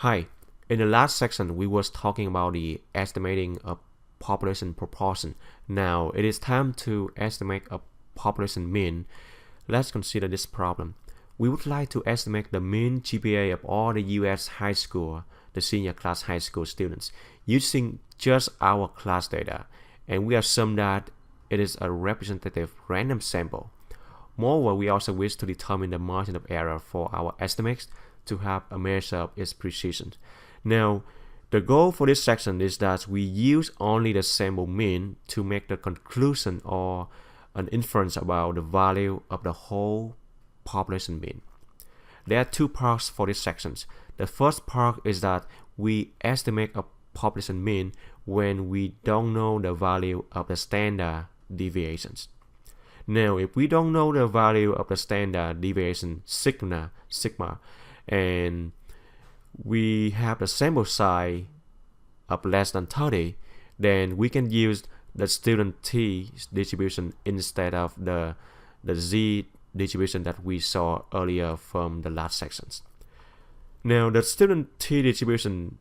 Hi, in the last section we was talking about the estimating a population proportion. Now it is time to estimate a population mean. Let's consider this problem. We would like to estimate the mean GPA of all the US high school, the senior class high school students, using just our class data, and we assume that it is a representative random sample. Moreover, we also wish to determine the margin of error for our estimates to have a measure of its precision. Now, the goal for this section is that we use only the sample mean to make the conclusion or an inference about the value of the whole population mean. There are two parts for this section. The first part is that we estimate a population mean when we don't know the value of the standard deviations. Now, if we don't know the value of the standard deviation sigma, and we have the sample size of less than 30, then we can use the student t distribution instead of the z distribution that we saw earlier from the last sections. Now, the student t distribution,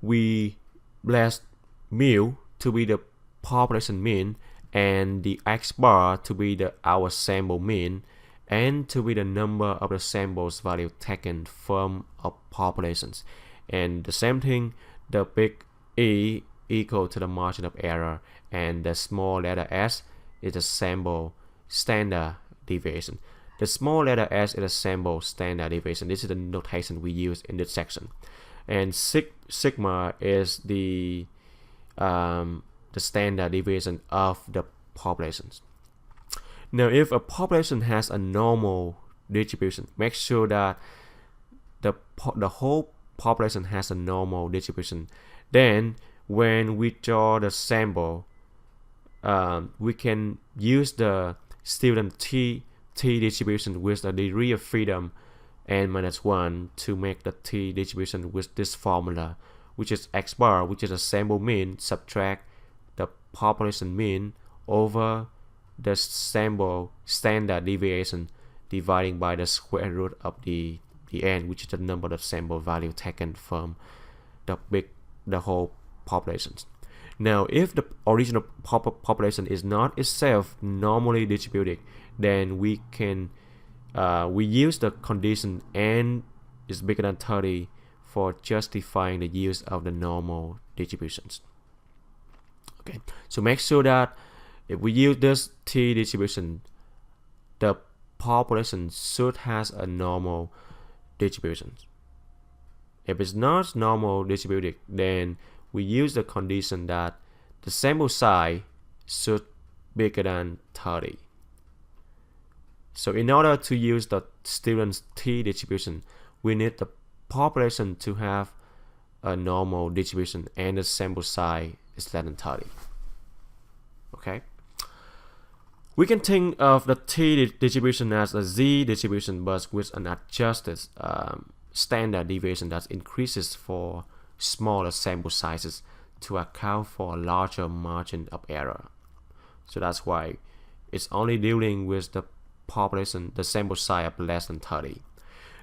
we blast mu to be the population mean, and the x bar to be our sample mean, and to be the number of the samples value taken from a populations. And the same thing, the big E equal to the margin of error, and the small letter s is the sample standard deviation. The small letter s is the sample standard deviation. This is the notation we use in this section. And sigma is the standard deviation of the populations. Now, if a population has a normal distribution, make sure that the whole population has a normal distribution. Then, when we draw the sample, we can use the student t distribution with the degree of freedom n-1 to make the t distribution with this formula, which is x bar, which is a sample mean, subtract the population mean over the sample standard deviation dividing by the square root of the n, which is the number of sample value taken from the whole populations. Now, if the original population is not itself normally distributed, then we can we use the condition n is bigger than 30 for justifying the use of the normal distributions. Okay, so make sure that if we use this t distribution, the population should has a normal distribution. If it's not normal distributed, then we use the condition that the sample size should be bigger than 30. So in order to use the student's t distribution, we need the population to have a normal distribution and the sample size is less than 30. Okay. We can think of the t distribution as a z distribution, but with an adjusted standard deviation that increases for smaller sample sizes to account for a larger margin of error. So that's why it's only dealing with the population, the sample size of less than 30.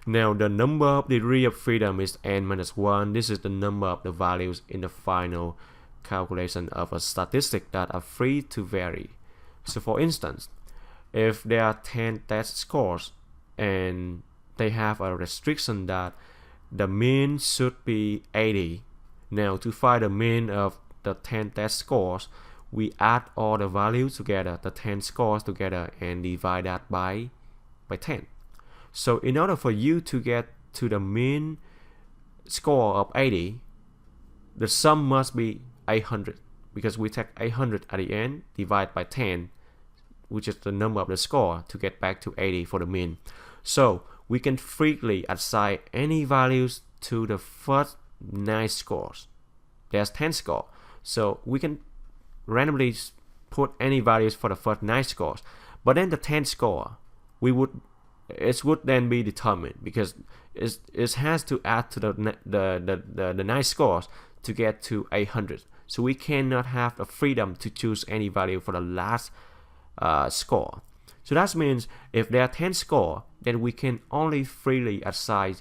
Now, the number of degree of freedom is n-1. This is the number of the values in the final calculation of a statistic that are free to vary. So for instance, if there are 10 test scores and they have a restriction that the mean should be 80, now to find the mean of the 10 test scores, we add all the values together, the 10 scores together, and divide that by 10. So in order for you to get to the mean score of 80, the sum must be 800, because we take 800 at the end, divide by 10, which is the number of the score, to get back to 80 for the mean. So we can freely assign any values to the first 9 scores. There's 10 scores, so we can randomly put any values for the first 9 scores. But then the 10th score, it would then be determined, because it has to add to the 9 scores to get to 800. So we cannot have the freedom to choose any value for the last score. So that means if there are 10 scores, then we can only freely assign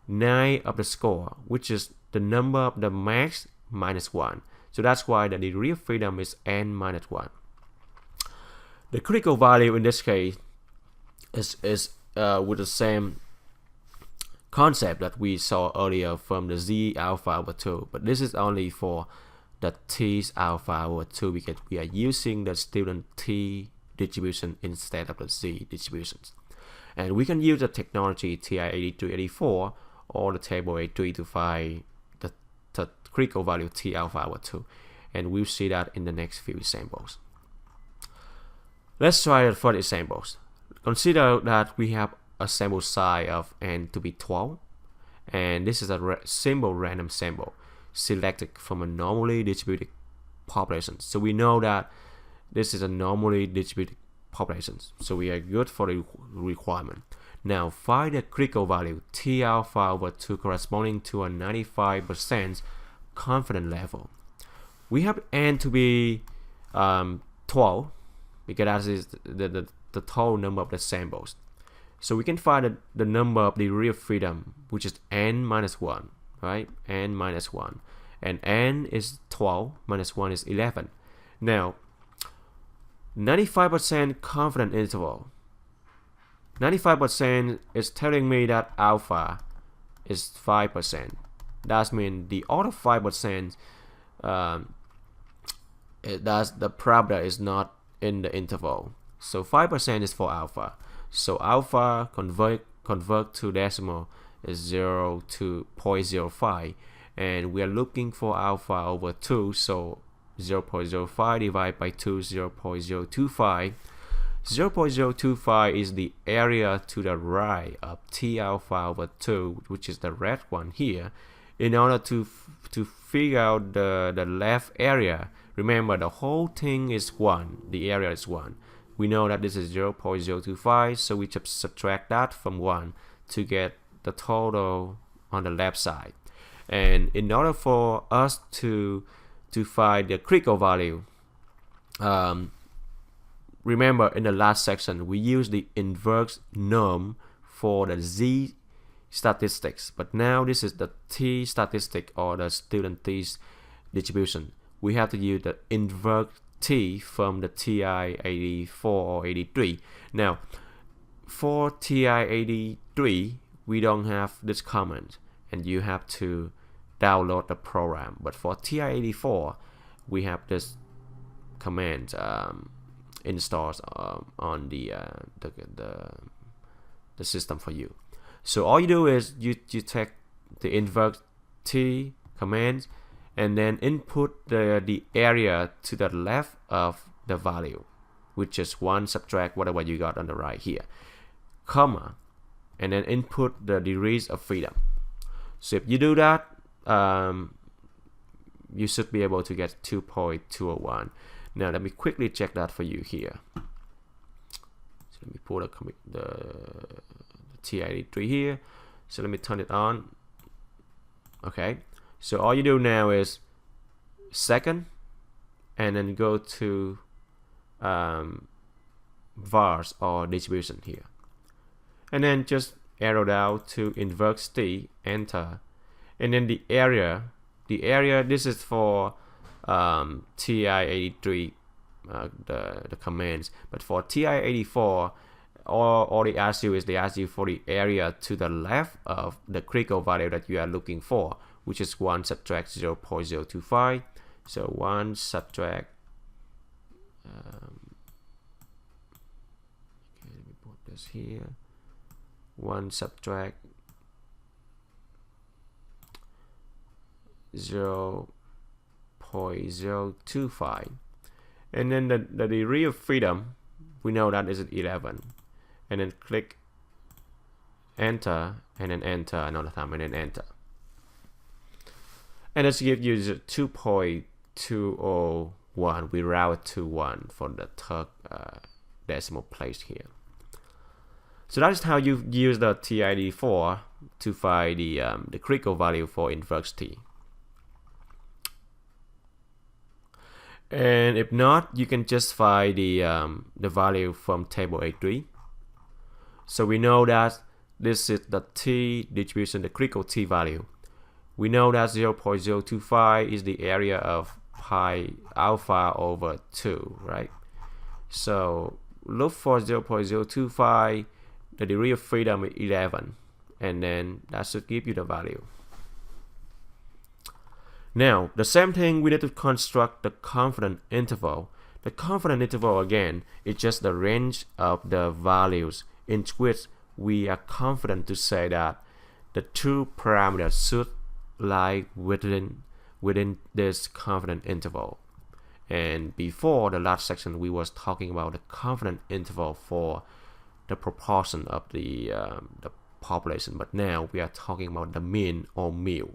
9 of the score, which is the number of the max minus 1. So that's why the degree of freedom is n minus 1. The critical value in this case is with the same concept that we saw earlier from the z alpha over 2, but this is only for the t's alpha over 2 because we are using the student t distribution instead of the z distributions. And we can use the technology TI-8384 or the table A3 to find the critical value t alpha over 2, and we'll see that in the next few examples. Let's try the first examples. Consider that we have a sample size of n to be 12, and this is a simple random sample selected from a normally distributed population. So we know that this is a normally distributed population, so we are good for the requirement. Now find the critical value t alpha over 2 corresponding to a 95% confidence level. We have n to be 12 because that is the total number of the samples. So we can find the number of degree of freedom, which is n minus 1, right? N minus 1. And n is 12, minus 1 is 11. Now, 95% confidence interval. 95% is telling me that alpha is 5%. That means the other 5%, that's the probability is not in the interval. So 5% is for alpha. So alpha convert to decimal is 0 to 0.05, and we are looking for alpha over 2, so 0.05 divided by 2 is 0.025. 0.025 is the area to the right of t alpha over 2, which is the red one here. In order to figure out the left area, remember the whole thing is 1, the area is 1. We know that this is 0.025, so we just subtract that from 1 to get the total on the left side. And in order for us to find the critical value, remember in the last section we used the inverse norm for the z statistics, but now this is the t statistic or the student t distribution. We have to use the inverse t from the TI-84 or 83. Now, for TI-83, we don't have this comment, and you have to download the program. But for TI-84, we have this command installed on the system for you. So all you do is you take the invert t command and then input the area to the left of the value, which is 1 subtract whatever you got on the right here, comma, and then input the degrees of freedom. So if you do that, you should be able to get 2.201. Now let me quickly check that for you here. So let me pull the TI-83 here. So let me turn it on. Okay. So all you do now is second, and then go to vars or distribution here, and then just arrow down to inverse t, enter, and then the area. This is for TI-83, the commands, but for TI-84, all they ask you is they ask you for the area to the left of the critical value that you are looking for, which is 1 subtract 0.025. So 1 subtract okay, let me put this here. 1 subtract 0.025, and then the degree of freedom, we know that is 11, and then click enter, and then enter another time, and then enter. And let's give you 2.201. We route to 1 for the third decimal place here. So that is how you use the TI-84 to find the critical value for inverse t. And if not, you can just find the value from table A3. So we know that this is the t distribution, the critical t value. We know that 0.025 is the area of pi alpha over 2, right? So look for 0.025, the degree of freedom is 11, and then that should give you the value. Now, the same thing, we need to construct the confidence interval. The confidence interval, again, is just the range of the values in which we are confident to say that the two parameters should lie within this confidence interval. And before the last section, we was talking about the confidence interval for the proportion of the population, but now we are talking about the mean or mu.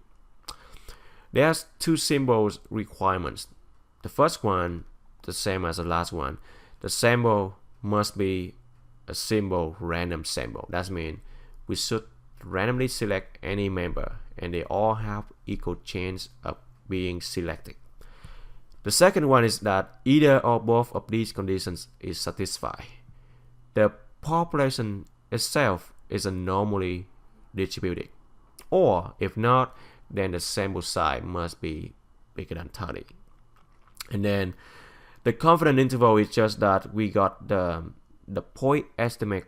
There's two symbols requirements. The first one, the same as the last one, the sample must be a simple random sample. That means we should randomly select any member and they all have equal chance of being selected. The second one is that either or both of these conditions is satisfied. The population itself is normally distributed, or if not, then the sample size must be bigger than 30. And then the confidence interval is just that we got the point estimate,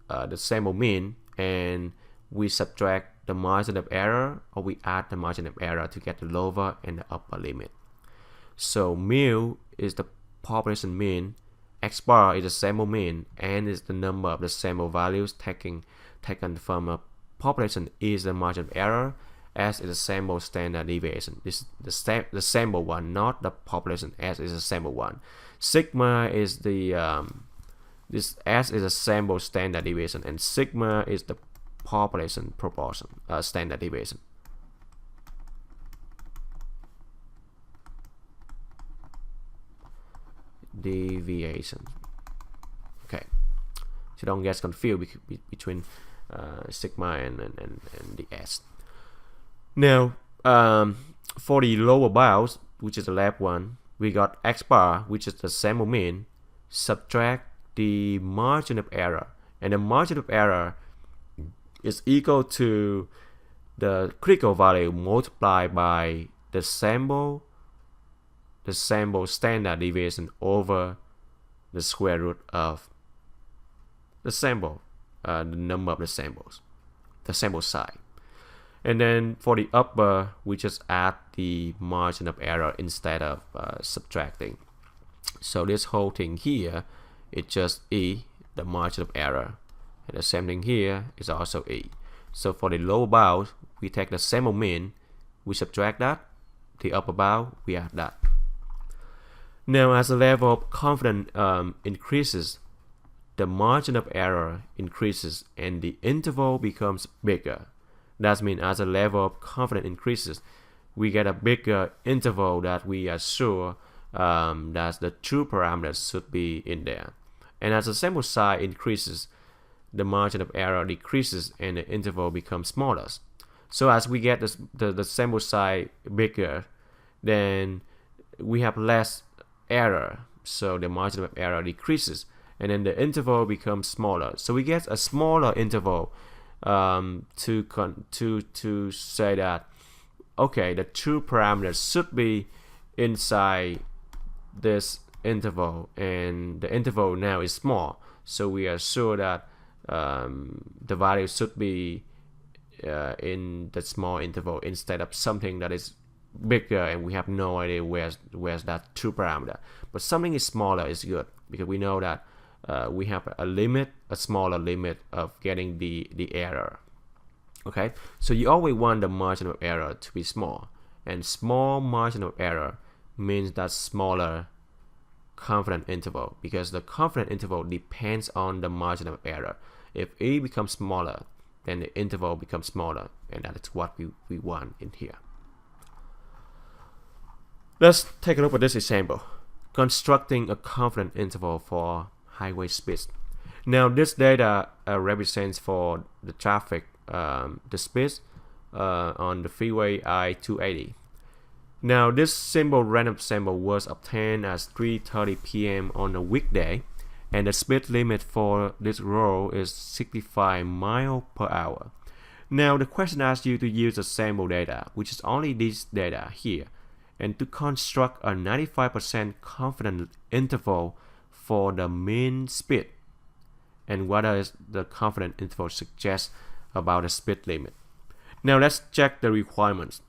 the sample mean, and we subtract the margin of error, or we add the margin of error to get the lower and the upper limit. So mu is the population mean, x bar is the sample mean, n is the number of the sample values taken from a population, is the margin of error, s is the sample standard deviation. This is the sample one, not the population. S is the sample one. Sigma is the this s is a sample standard deviation, and sigma is the population proportion standard deviation. Okay, so don't get confused between sigma and the s. Now, for the lower bounds, which is the left one, we got x bar, which is the sample mean, subtract the margin of error, and the margin of error is equal to the critical value multiplied by the sample standard deviation over the square root of the sample, the number of the samples, the sample size. And then for the upper, we just add the margin of error instead of subtracting. So this whole thing here is just E, the margin of error. And the same thing here is also E. So for the lower bound, we take the sample mean, we subtract that. The upper bound, we add that. Now, as the level of confidence increases, the margin of error increases and the interval becomes bigger. That means as the level of confidence increases, we get a bigger interval that we are sure that the true parameters should be in there. And as the sample size increases, the margin of error decreases and the interval becomes smaller. So as we get the sample size bigger, then we have less error. So the margin of error decreases and then the interval becomes smaller. So we get a smaller interval to say that, okay, the true parameters should be inside this interval, and the interval now is small, so we are sure that the value should be in the small interval instead of something that is bigger and we have no idea where's that true parameter. But something is smaller is good, because we know that we have a smaller limit of getting the error. Okay, so you always want the margin of error to be small, and small margin of error means that smaller confidence interval, because the confidence interval depends on the margin of error. If E becomes smaller, then the interval becomes smaller, and that is what we want in here. Let's take a look at this example, constructing a confidence interval for highway speeds. Now this data represents for the traffic, the speeds on the freeway I-280. Now this random sample was obtained at 3:30 p.m. on a weekday, and the speed limit for this road is 65 miles per hour. Now the question asks you to use the sample data, which is only this data here, and to construct a 95% confidence interval for the mean speed. And what does the confidence interval suggest about the speed limit? Now let's check the requirements.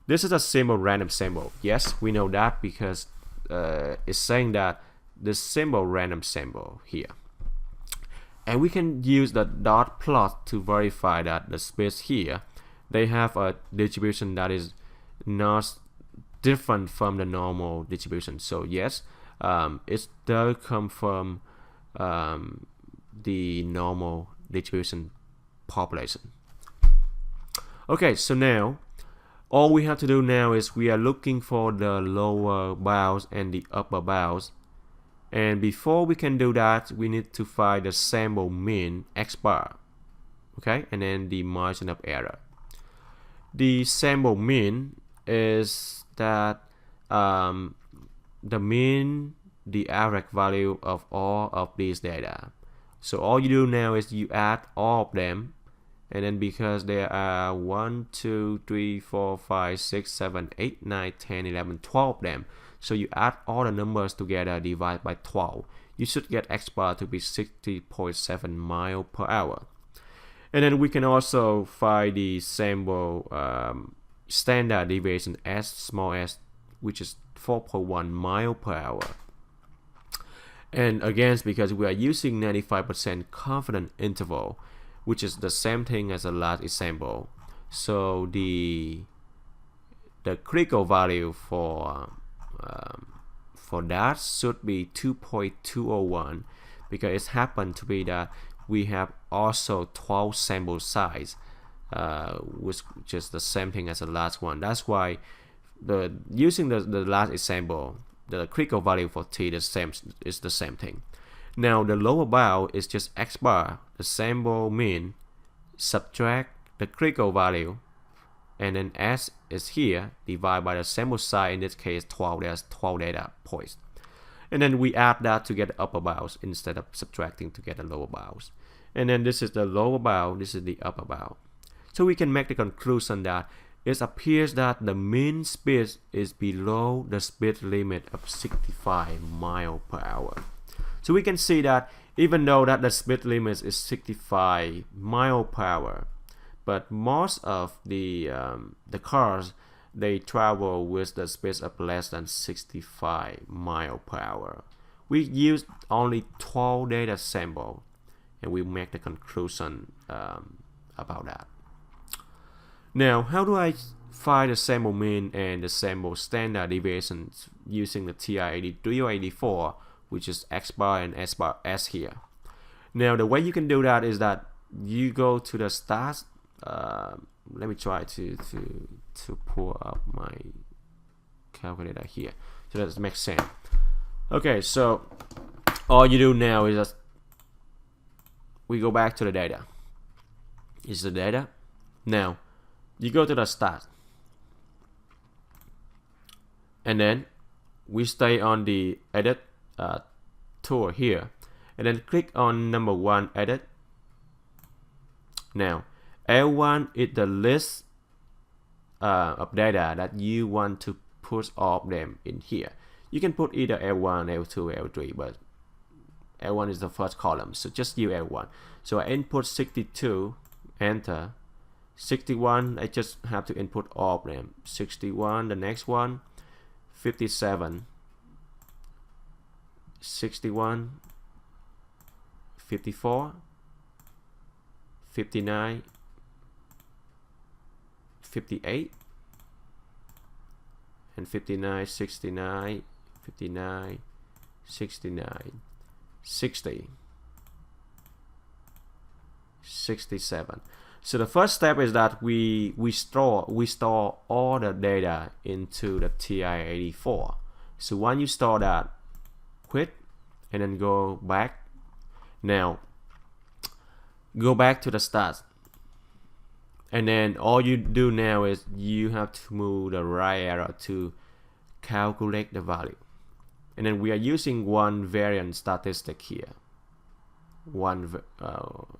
This is a simple random sample. Yes, we know that because it's saying that the simple random sample here. And we can use the dot plot to verify that the speeds here, they have a distribution that is not different from the normal distribution. So yes, it does come from the normal distribution population. Okay, so now all we have to do now is we are looking for the lower bounds and the upper bounds. And before we can do that, we need to find the sample mean x bar, okay, and then the margin of error. The sample mean is that the mean, the average value of all of these data. So all you do now is you add all of them, and then because there are 1, 2, 3, 4, 5, 6, 7, 8, 9, 10, 11, 12 of them. So you add all the numbers together, divide by 12. You should get x bar to be 60.7 miles per hour. And then we can also find the sample standard deviation s, small s, which is 4.1 miles per hour. And again, because we are using 95% confidence interval, which is the same thing as the last example, so the critical value for that should be 2.201, because it happened to be that we have also 12 sample size, which is the same thing as the last one. That's why using the last example, the critical value for t is the same thing. Now the lower bound is just x bar, the sample mean, subtract the critical value, and then s is here, divided by the sample size, in this case 12, there's 12 data points. And then we add that to get the upper bounds instead of subtracting to get the lower bounds. And then this is the lower bound, this is the upper bound. So we can make the conclusion that it appears that the mean speed is below the speed limit of 65 miles per hour. So we can see that even though that the speed limit is 65 miles per hour, but most of the cars, they travel with the speed of less than 65 miles per hour. We used only 12 data sample, and we make the conclusion about that. Now, how do I find the sample mean and the sample standard deviations using the TI-83 or 84, which is x bar and s bar s here? Now, the way you can do that is that you go to the stats. Let me try to pull up my calculator here so that it makes sense. Okay, so all you do now is just we go back to the data. Is the data. Now you go to the stats, and then we stay on the edit tool here, and then click on number 1, edit. Now L1 is the list of data that you want to put all of them in here. You can put either L1, L2, L3, but L1 is the first column, so just use L1. So I input 62, enter. 61, I just have to input all of them. 61, the next one, 57, 61, 54, 59, 58, and 59, 69, 59, 69, 60, 67. So the first step is that we store all the data into the TI-84. So when you store that, quit and then go back. Now go back to the stats, and then all you do now is you have to move the right arrow to calculate the value. and then we are using one variant statistic here, one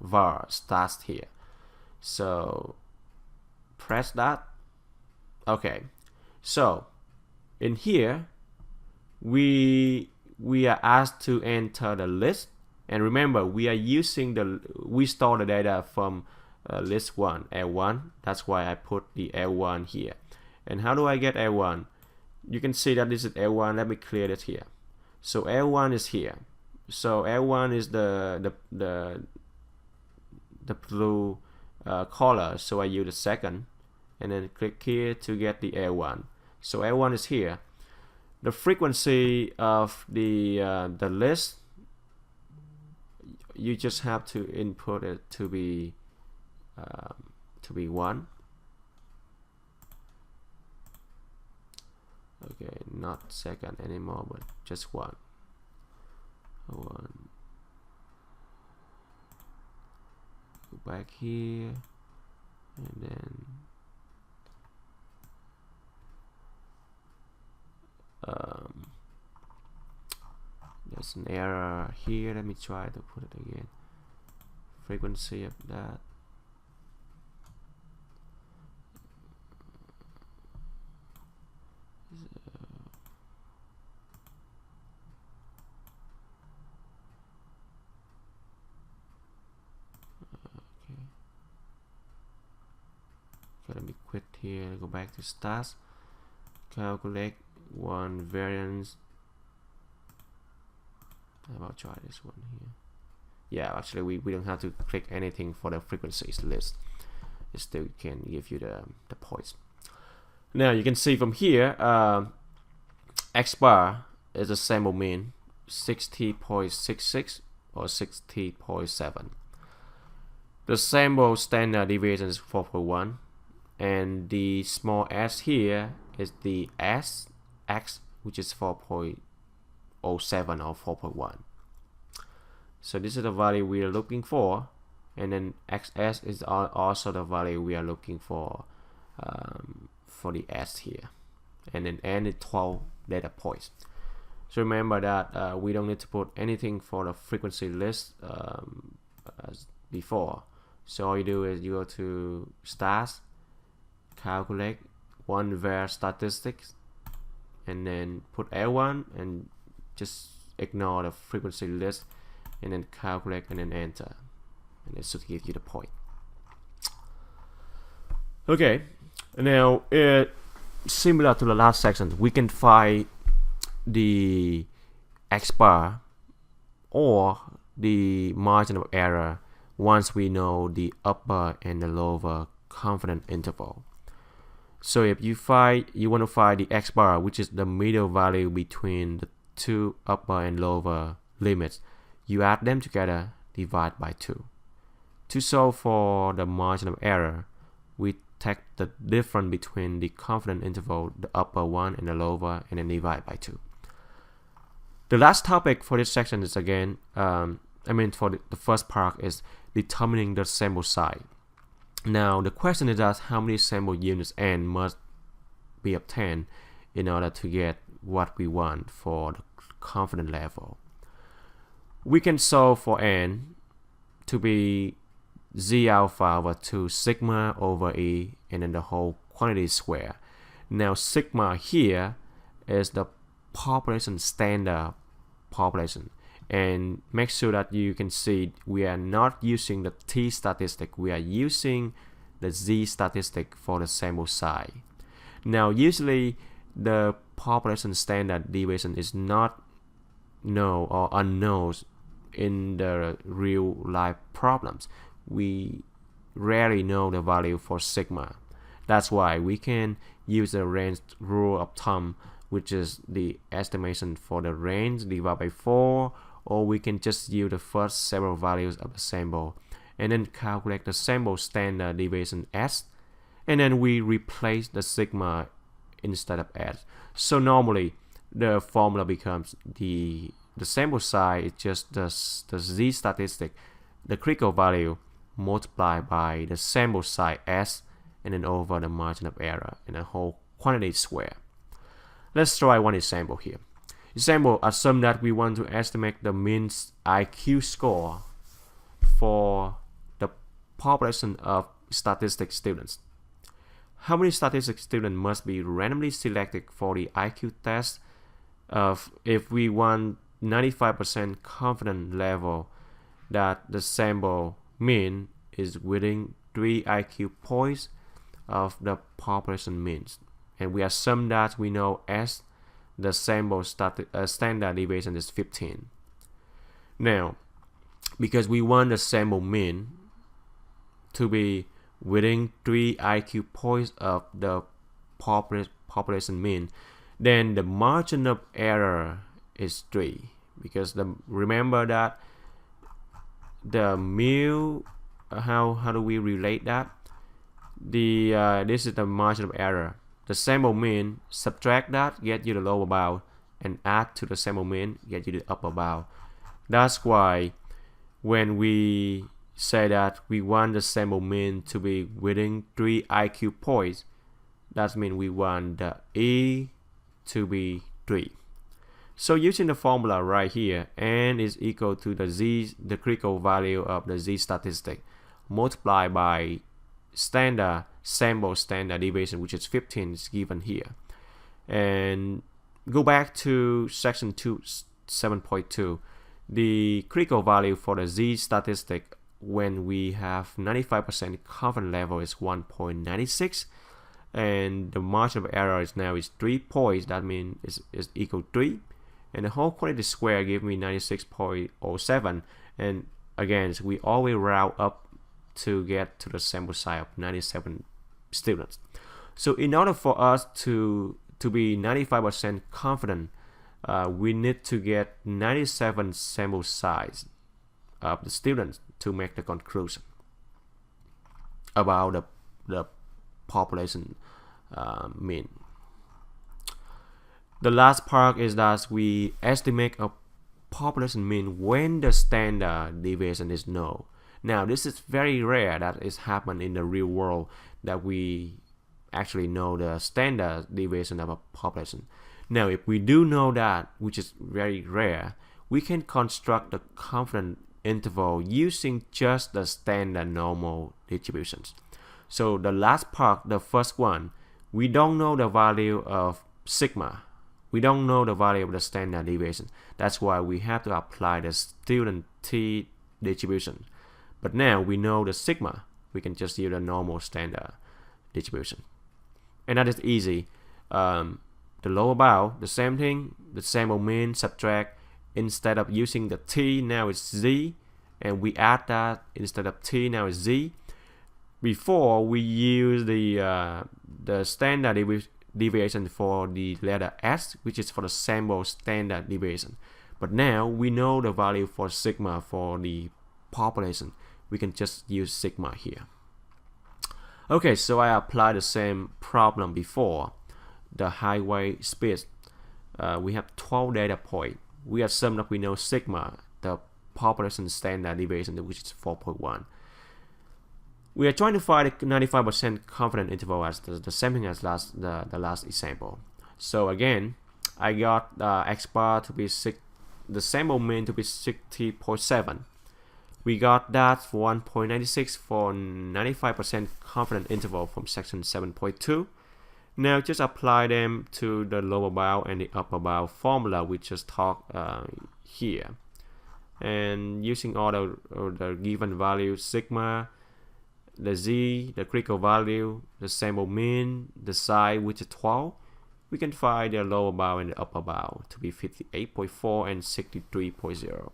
var stats here. So press that. Okay, so in here we are asked to enter the list, and remember we store the data from list 1, L1. That's why I put the L1 here. And how do I get L1? You can see that this is L1. Let me clear it here. So L1 is here. So L1 is the blue color. So I use the second, and then click here to get the L1. So L1 is here. The frequency of the list, you just have to input it to be 1. Okay, not second anymore, but just 1. Go back here, and then there's an error here. Let me try to put it again. Frequency of that. Let me quit here, go back to stats, calculate one variance. How about try this one here? Yeah, actually we don't have to click anything for the frequencies list. It still can give you the points. Now you can see from here, X bar is the sample mean 60.66 or 60.7. The sample standard deviation is 4.1. And the small s here is the x, which is 4.07 or 4.1. So this is the value we are looking for, and then xs is also the value we are looking for the s here, and then n is 12 data points. So remember that we don't need to put anything for the frequency list as before. So all you do is you go to stats, calculate one var statistics, and then put L1 and just ignore the frequency list, and then calculate and then enter, and it should give you the point. Okay, now similar to the last section, we can find the X bar or the margin of error once we know the upper and the lower confidence interval. So if you want to find the X bar, which is the middle value between the two upper and lower limits, you add them together, divide by 2. To solve for the margin of error, we take the difference between the confidence interval, the upper one and the lower, and then divide by 2. The last topic for this section is again, for the first part is determining the sample size. Now the question is that how many sample units n must be obtained in order to get what we want for the confidence level. We can solve for n to be z alpha over 2 sigma over e, and then the whole quantity square. Now sigma here is the population standard population, and make sure that you can see we are not using the t statistic, we are using the z statistic for the sample size. Now usually the population standard deviation is not known or unknown in the real life problems. We rarely know the value for sigma. That's why we can use the range rule of thumb, which is the estimation for the range divided by 4, or we can just use the first several values of the sample and then calculate the sample standard deviation s, and then we replace the sigma instead of s. So normally the formula becomes the sample size is just the z statistic, the critical value, multiplied by the sample size s, and then over the margin of error and the whole quantity square. Let's try one example here. Example, assume that we want to estimate the mean IQ score for the population of statistics students. How many statistics students must be randomly selected for the IQ test if we want 95% confidence level that the sample mean is within 3 IQ points of the population means, and we assume that we know S, the sample standard deviation is 15. Now, because we want the sample mean to be within 3 IQ points of the population mean, then the margin of error is 3, because remember that the mu, how do we relate that? This is the margin of error. The sample mean, subtract that, get you the lower bound, and add to the sample mean, get you the upper bound. That's why when we say that we want the sample mean to be within 3 IQ points, that means we want the E to be 3. So using the formula right here, n is equal to the critical value of the z statistic multiplied by sample standard deviation, which is 15, is given here. And go back to section 7.2. The critical value for the z statistic when we have 95% confidence level is 1.96, and the margin of error is 3 points. That means is equal to 3, and the whole quantity square give me 96.07. And again, so we always round up to get to the sample size of 97 students. So in order for us to be 95% confident, we need to get 97 sample size of the students to make the conclusion about the population mean. The last part is that we estimate a population mean when the standard deviation is known. Now, this is very rare that it happens in the real world that we actually know the standard deviation of a population. Now, if we do know that, which is very rare, we can construct the confidence interval using just the standard normal distributions. So the last part, the first one, we don't know the value of sigma. We don't know the value of the standard deviation. That's why we have to apply the student t distribution. But now we know the sigma, we can just use the normal standard distribution. And that is easy. The lower bound, the same thing, the sample mean, subtract. Instead of using the t, now it's z, and we add that. Instead of t, now it's z. Before we use the standard deviation for the letter s, which is for the sample standard deviation. But now we know the value for sigma for the population. We can just use sigma here. Okay, so I applied the same problem before. The highway speed. We have 12 data points. We assume that we know sigma, the population standard deviation, which is 4.1. We are trying to find the 95% confidence interval as the same thing as the last example. So again, I got x bar to be the sample mean to be 60.7. We got that for 1.96 for 95% confidence interval from section 7.2. Now just apply them to the lower bound and the upper bound formula we just talked here. And using all the given values, sigma, the z, the critical value, the sample mean, the size, which is 12, we can find the lower bound and the upper bound to be 58.4 and 63.0.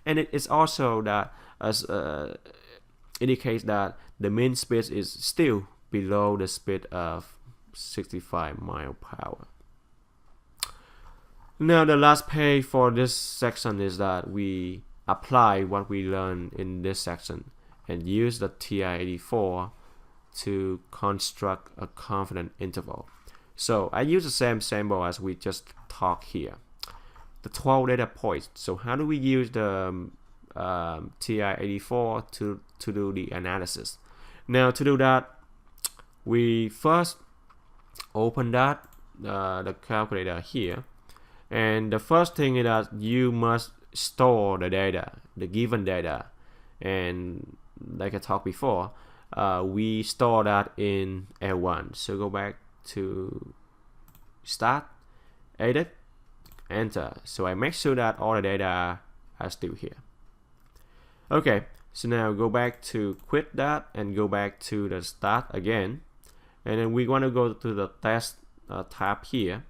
And it is also that indicates that the mean speed is still below the speed of 65 miles per hour. Now the last page for this section is that we apply what we learned in this section and use the TI-84 to construct a confidence interval. So I use the same sample as we just talked here, the 12 data points. So how do we use the TI-84 to do the analysis? Now to do that, we first open that the calculator here, And the first thing is that you must store the data, the given data. And like I talked before, we store that in L1. So go back to start, edit, enter. So I make sure that all the data are still here. Okay, so now go back to quit that and go back to the start again. And then we want to go to the test tab here,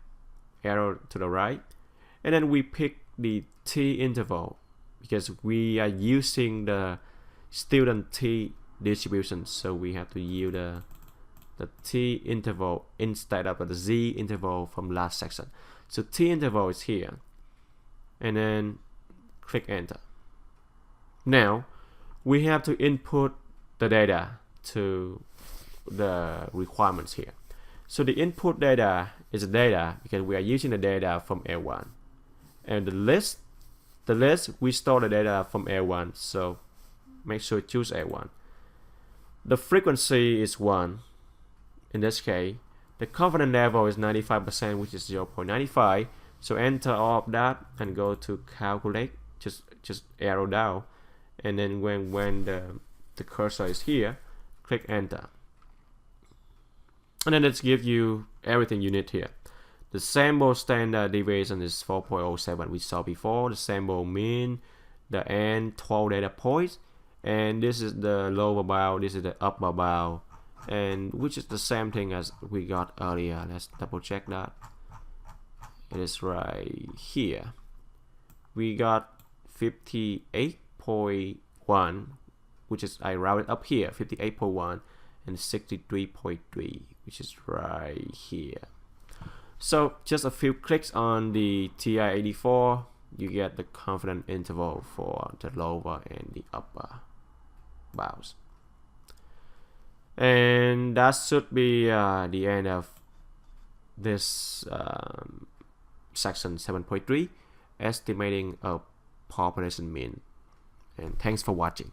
arrow to the right. And then we pick the t interval because we are using the student t distribution. So we have to use the t interval instead of the z interval from last section. So t interval is here. And then click enter. Now we have to input the data to the requirements here. So the input data is the data because we are using the data from L1. And the list we store the data from L1. So make sure choose L1. The frequency is 1 in this case. The confidence level is 95%, which is 0.95. So enter all of that and go to calculate. Just arrow down. And then when the cursor is here, click enter. And then let's give you everything you need here. The sample standard deviation is 4.07 we saw before. The sample mean, the n 12 data points, and this is the lower bound, this is the upper bound, and which is the same thing as we got earlier. Let's double check that. It is right here. We got 58.1, which is I rounded up here, 58.1, and 63.3, which is right here. So just a few clicks on the TI-84, you get the confidence interval for the lower and the upper bounds. And that should be the end of this section 7.3, estimating a population mean. And thanks for watching.